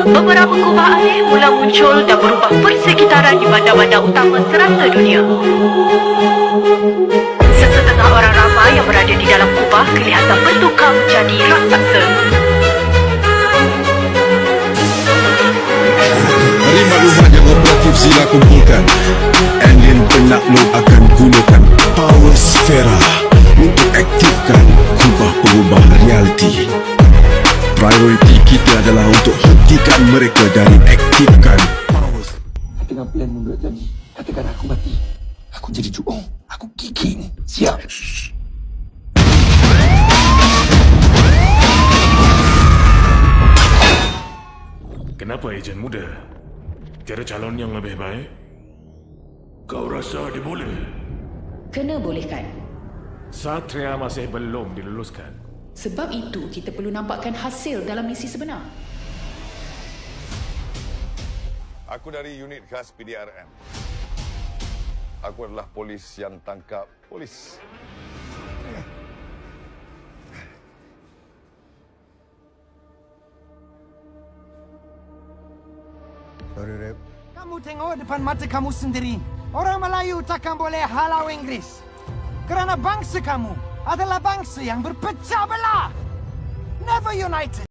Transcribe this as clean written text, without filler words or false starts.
Beberapa kubah aneh mula muncul dan berubah persekitaran di bandar-bandar utama serata dunia. Sesetengah orang ramai yang berada di dalam kubah kelihatan bertukar menjadi raksasa. Dari maklumat yang operatif Zila kumpulkan, alien penakluk akan gunakan power sfera untuk aktifkan kubah pengubah realiti. Prioriti kita adalah untuk hentikan mereka dari aktifkan power. Tengah plan mundur tadi. Katakan aku mati, aku jadi juong, aku kicking. Siap. Kenapa ejen muda? Tiada calon yang lebih baik? Kau rasa dia boleh? Kena bolehkan. Satria masih belum diluluskan. Sebab itu kita perlu nampakkan hasil dalam misi sebenar. Aku dari unit khas PDRM. Aku adalah polis yang tangkap polis. Sorry, Rep. Kamu tengok depan mata kamu sendiri. Orang Melayu takkan boleh halau Inggeris. Kerana bangsa kamu adalah bangsa yang berpecah belah. Never united.